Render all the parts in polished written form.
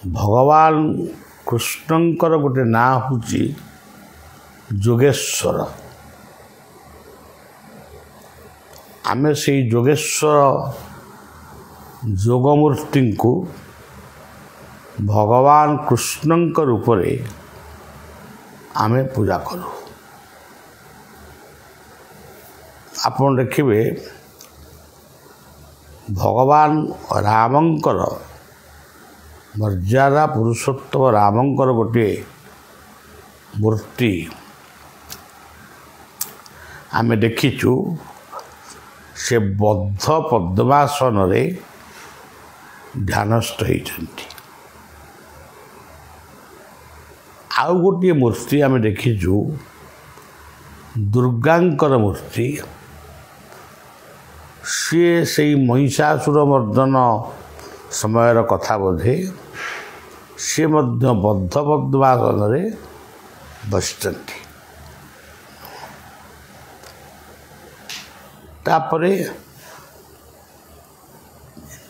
भगवान कृष्णंकर गोटे ना हूँ जोगेश्वर। आमे से जोगेश्वर जोगमूर्ति को भगवान कृष्णंक रूप में आमे पूजा करूँ। आपण देखिए भगवान रामंकर मर्यादा पुरुषोत्तम रामंकर गोटे मूर्ति आमे देखीचु। से बद्ध पद्मासन रे ध्यानस्थ होइछन्ति। आउ गोटे मूर्ति आमे देखीचु दुर्गांकर मूर्ति। सी से महिषासुर मर्दन समयर कथा बोधे सी मध्य बद्ध पद्मासन रे बसिचन्ति। तापरे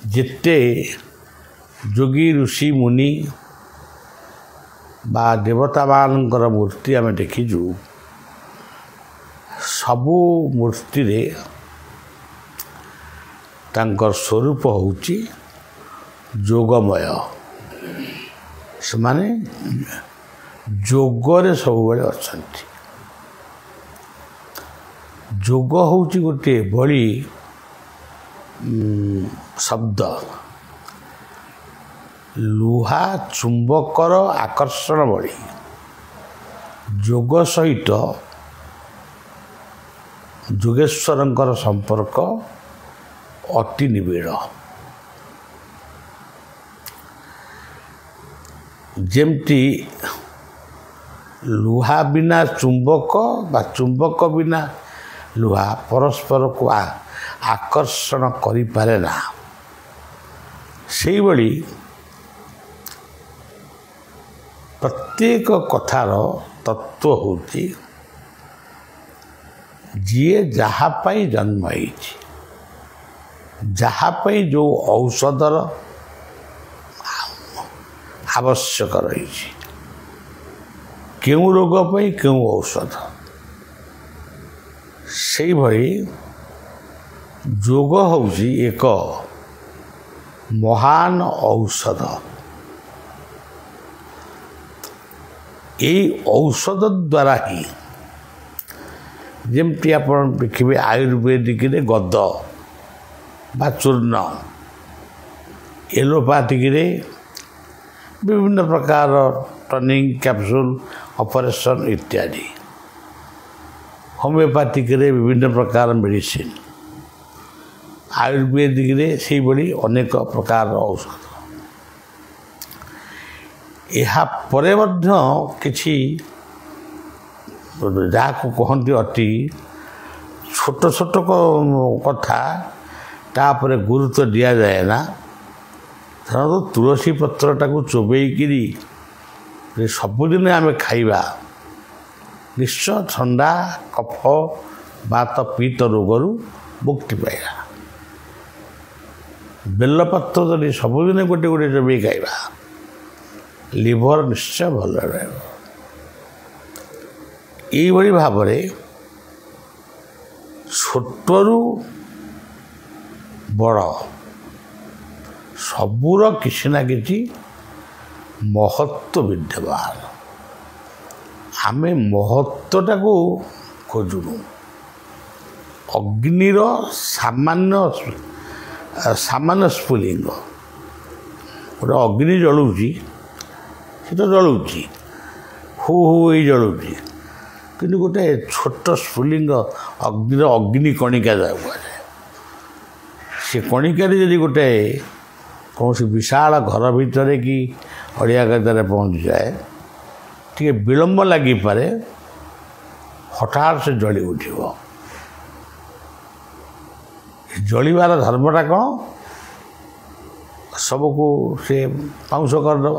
जिते जोगी ऋषि मुनि बा देवता मानकर मूर्ति आमे देखीजु। सबु मूर्ति रे तांकर स्वरूप होउची जोगमय। से माने जोगरे सब बेले अछंती। जोग होउची गोटे बड़ी शब्द। लुहा चुंबकर आकर्षण बड़ी जोग सहित जोगेश्वरंकर संपर्क अति निबिड़। जेमती लुहा बिना चुंबक बा चुंबक बिना लुहा परस्पर को आकर्षण करि पारे ना। सेही बड़ी प्रत्येक कथार तत्व होती जीए जहा पाई जन्म होइछि जहा पाई जो औषधर आवश्यक रही क्यों रोग पाई क्यों औषध से भली जोग होउछि एक महान औषध। यही औषध द्वारा ही जमती आप देखिए आयुर्वेदिक गद बा चूर्ण एलोपैथिक विभिन्न प्रकार टनिंग कैप्सूल ऑपरेशन इत्यादि होमियोपैथिक विभिन्न प्रकार मेडिसिन आयुर्वेदिक से बड़ी अनेक प्रकार औषध। यह परे मध्य किछि जहाँ कहती अति छोट छोट कथा तापर गुरुत्व दि जाए ना। तो तुलसी पत्रटा को चोबईकि सबुदिन आम खाइबा निश्चय ठंडा कफ बात पीत रोगरू मुक्ति पाइबा। बेलपत्र जदि सबुदिन गोटे गोटे चोबई खाइबा लिवर निश्चय भल रही। यही भाव में छोटरू बड़ सबूर किसी ना किसी महत्व विद्यमान। आमे महत्वटा को खोजुनु। अग्निर सामान्य स्फुलिंग गोटे अग्नि जलुची से तो जलुची हु हु ही जलुची कि गोटे छोट स्फुलिंग अग्निर अग्नि कणिका जाए से कणिकार यदि गोटे कौन विशाल घर भितर कि अड़िया गदारे पहुँच जाए टे विलम्ब लगिपे हठात से जली उठिब। जलिबार धर्मटा कौन सबको से पाउंस करदेव।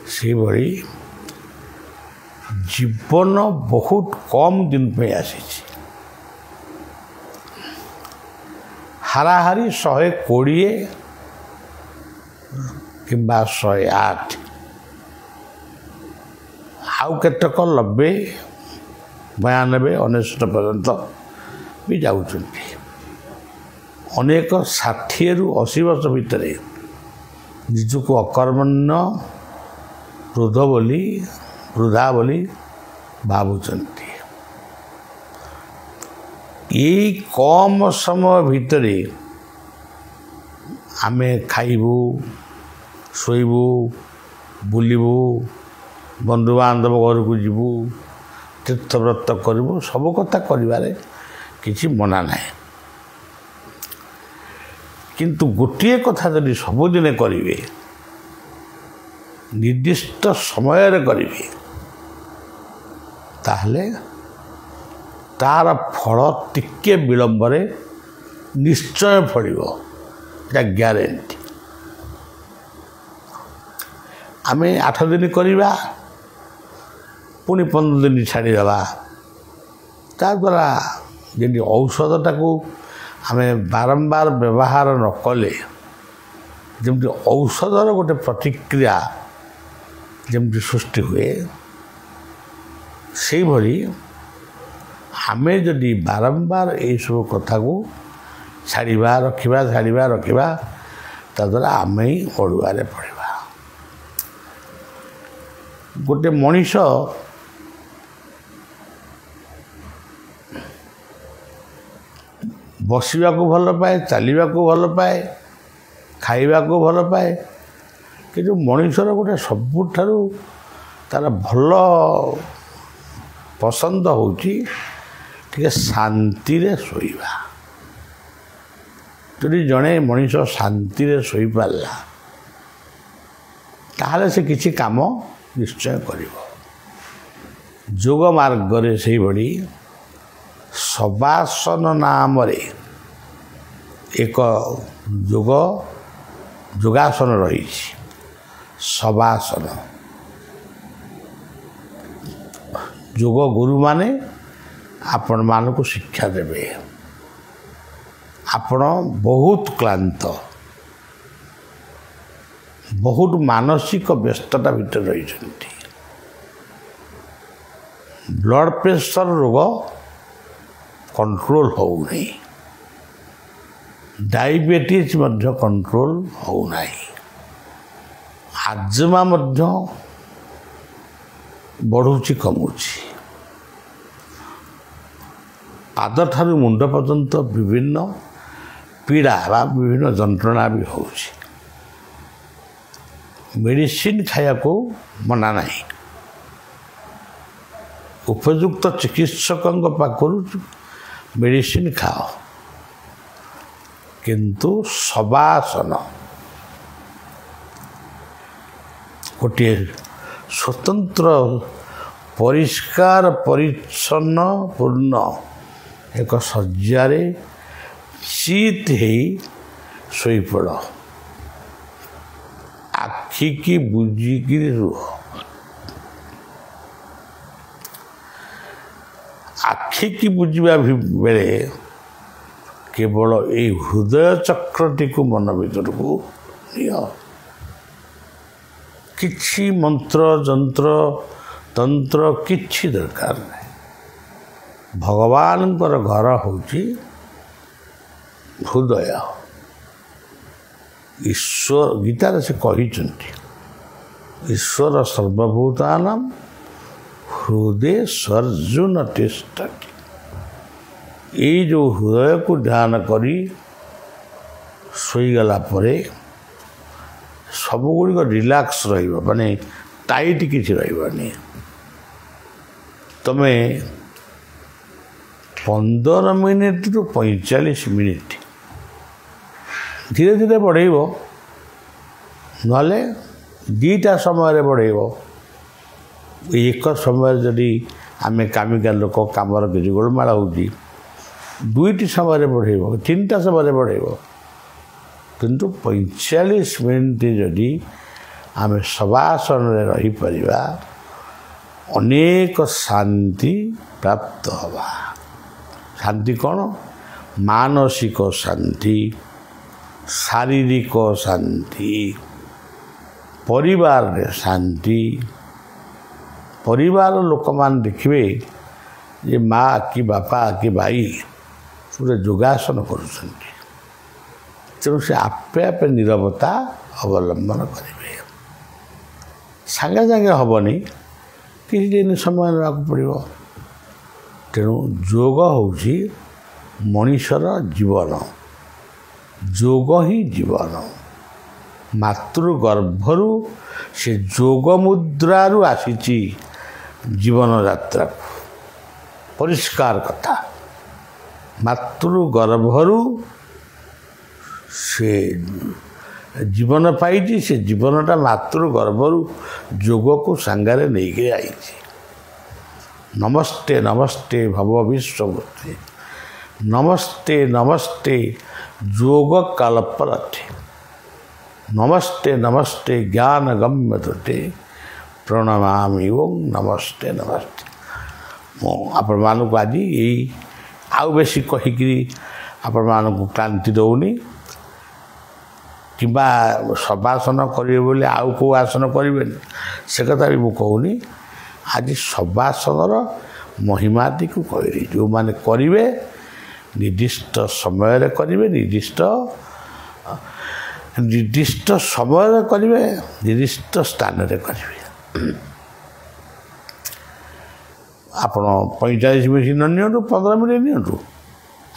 से भली जीवन बहुत कम दिन पे आसी हाराहारी 120 କିମ୍ବା 108 ଆଉ କେତେକ 90, 92, 99 ପର୍ଯ୍ୟନ୍ତ ବି ଯାଉଛନ୍ତି। ଅନେକ 60ରୁ 80 ବର୍ଷ ଭିତରେ ନିଜକୁ ଅକର୍ମଣ୍ୟ ବୃଦ୍ଧା ବୋଲି ଭାବୁଛନ୍ତି। ଏଇ କମ ସମୟ ଭିତରେ ଆମେ ଖାଇବୁ, ଶୋଇବୁ, ବୁଲିବୁ, ବନ୍ଧୁବାନ୍ଧବ ଘରକୁ ଯିବୁ, ତୀର୍ଥବ୍ରତ କରିବୁ, ସବୁ କଥା କରିବାରେ କିଛି ମନା ନାହିଁ। କିନ୍ତୁ ଗୋଟିଏ କଥା ଯଦି ସବୁଦିନେ କରିବେ, ନିର୍ଦ୍ଦିଷ୍ଟ ସମୟରେ କରିବେ, ତାହେଲେ ତାର ଫଳ ଟିକେ ବିଳମ୍ବରେ ନିଶ୍ଚୟ ଫଳିବ, ଏଟା ଗ୍ୟାରେଣ୍ଟି। ଆମେ 8 ଦିନ କରିବା, ପୁଣି 15 ଦିନ ଛାଡ଼ିଦେବା, ତାଦ୍ୱାରା ଯେମିତି ଔଷଧଟାକୁ ଆମେ ବାରମ୍ବାର ବ୍ୟବହାର ନ କଲେ ଯେମିତି ଔଷଧର ଗୋଟେ ପ୍ରତିକ୍ରିୟା ଯେମିତି ସୃଷ୍ଟି ହୁଏ, ସେଇଭଳି ଆମେ ଯଦି ବାରମ୍ବାର ଏଇସବୁ କଥାକୁ ଛାଡ଼ିବା ରଖିବା, ତାଦ୍ୱାରା ଆମେ ହିଁ ଅଡ଼ୁଆରେ ପଡ଼ିବା। ଗୋଟେ ମଣିଷ ବସିବାକୁ ଭଲ ପାଏ, ଚାଲିବାକୁ ଭଲ ପାଏ, ଖାଇବାକୁ ଭଲ ପାଏ, କିନ୍ତୁ ମଣିଷର ଗୋଟେ ସବୁଠାରୁ ତାର ଭଲ ପସନ୍ଦ ହେଉଛି ଟିକେ ଶାନ୍ତିରେ ଶୋଇବା। ଯଦି ଜଣେ ମଣିଷ ଶାନ୍ତିରେ ଶୋଇପାରିଲା, ତାହେଲେ ସେ କିଛି କାମ ନିଶ୍ଚୟ କରିବ। ଯୋଗ ମାର୍ଗରେ ସେଇଭଳି ଶବାସନ ନାମରେ ଏକ ଯୋଗାସନ ରହିଛି। ଶବାସନ ଯୋଗ ଗୁରୁମାନେ ଆପଣମାନଙ୍କୁ ଶିକ୍ଷା ଦେବେ। ଆପଣ ବହୁତ କ୍ଳାନ୍ତ, ବହୁତ ମାନସିକ ବ୍ୟସ୍ତତା ଭିତରେ ରହିଛନ୍ତି। ବ୍ଲଡ଼ ପ୍ରେସର ରୋଗ କଣ୍ଟ୍ରୋଲ ହେଉନାହିଁ, ଡାଇବେଟିସ୍ ମଧ୍ୟ କଣ୍ଟ୍ରୋଲ ହେଉନାହିଁ, ଆଜମା ମଧ୍ୟ ବଢ଼ୁଛି କମୁଛି, ପାଦଠାରୁ ମୁଣ୍ଡ ପର୍ଯ୍ୟନ୍ତ ବିଭିନ୍ନ ପୀଡ଼ା ବା ବିଭିନ୍ନ ଯନ୍ତ୍ରଣା ବି ହେଉଛି। ମେଡ଼ିସିନ ଖାଇବାକୁ ମନା ନାହିଁ, ଉପଯୁକ୍ତ ଚିକିତ୍ସକଙ୍କ ପାଖରୁ ମେଡ଼ିସିନ ଖାଅ, କିନ୍ତୁ ଶବାସନ ଗୋଟିଏ ସ୍ୱତନ୍ତ୍ର ପରିଷ୍କାର ପରିଚ୍ଛନ୍ନ ପୂର୍ଣ୍ଣ ଏକ ଶଯ୍ୟାରେ ଚିତ୍ ହେଇ ଶୋଇପଡ଼, ଆଖିକି ବୁଜିକିରି ରୁହ। ଆଖିକି ବୁଜିବା ବେଳେ କେବଳ ଏଇ ହୃଦୟ ଚକ୍ରଟିକୁ ମନ ଭିତରକୁ ନିଅ। କିଛି ମନ୍ତ୍ର ଯନ୍ତ୍ର ତନ୍ତ୍ର କିଛି ଦରକାର ନାହିଁ। ଭଗବାନଙ୍କର ଘର ହେଉଛି ହୃଦୟ। ଈଶ୍ୱର ଗୀତାରେ ସେ କହିଛନ୍ତି, ଈଶ୍ୱର ସର୍ବଭୂତାନାଂ ହୃଦେ ସର୍ଜୁନ ତିଷ୍ଠତି। ଏଇ ଯେଉଁ ହୃଦୟକୁ ଧ୍ୟାନ କରି ଶୋଇଗଲା ପରେ ସବୁଗୁଡ଼ିକ ରିଲାକ୍ସ ରହିବ, ମାନେ ଟାଇଟ୍ କିଛି ରହିବନି। ତମେ 15 ମିନିଟ୍ରୁ 45 ମିନିଟ୍ ଧୀରେ ଧୀରେ ବଢ଼େଇବ, ନହେଲେ 2ଟା ସମୟରେ ବଢ଼େଇବ। ଏକ ସମୟରେ ଯଦି ଆମେ କାମିକା ଲୋକ, କାମର କିଛି ଗୋଳମାଳ ହେଉଛି, 2ଟି ସମୟରେ ବଢ଼େଇବ, 3ଟା ସମୟରେ ବଢ଼େଇବ। କିନ୍ତୁ 45 ମିନିଟ୍ ଯଦି ଆମେ ଶବାସନରେ ରହିପାରିବା, ଅନେକ ଶାନ୍ତି ପ୍ରାପ୍ତ ହେବା। ଶାନ୍ତି କ'ଣ? ମାନସିକ ଶାନ୍ତି, ଶାରୀରିକ ଶାନ୍ତି, परिवार रे शांति परिवार लोक मान देखिए जे माँ कि बापा कि भाई पूरे योगासन करुँच तेणु से आपे आपे नीरवता अवलंबन करेंगे सागे सागे हेनी किसी दिन समय ना पड़ो तेणु योग हूँ मनीषर जीवन योग ही जीवन मातृगर्भरु से योग मुद्रारु आसी जीवन यात्रा परिष्कार कथा मातृगर्भरु से जीवन पाई से जीवनटा मातृगर्भरु योग को सांगारे नहीं के आई नमस्ते नमस्ते भव विश्वमूर्ति नमस्ते नमस्ते योग कल्परथे नमस्ते नमस्ते ज्ञान गम्य तुते प्रणमामि ओं नमस्ते नमस्ते मो आपण मानक आज यही आउ बेसी कहीकि आपण मानक क्लांति दौनी कि शवासन करेंगे बोले आउ को आसन करें से कथा भी मुझे कहूनी आज शवासन महिमादि को कहली जो मैंने करेंगे निर्दिष्ट समय करेंगे निर्दिष्ट समय करेंगे निर्दिष्ट स्थान करेंगे आप 45 मिनट नि 15 मिनट नि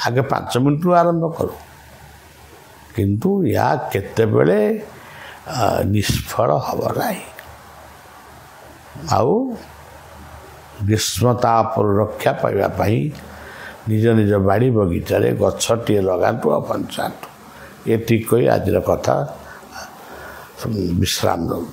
आगे 5 मिनट आरंभ करूँ किंतु या केतेबेले निष्फल हब नाही आउ ग्रीष्मतापर रक्षा पाइबापी निज निज बाड़ी बगीचारे गछटे लगातु आ पंचातु ये कही आज कथा विश्राम दूँ।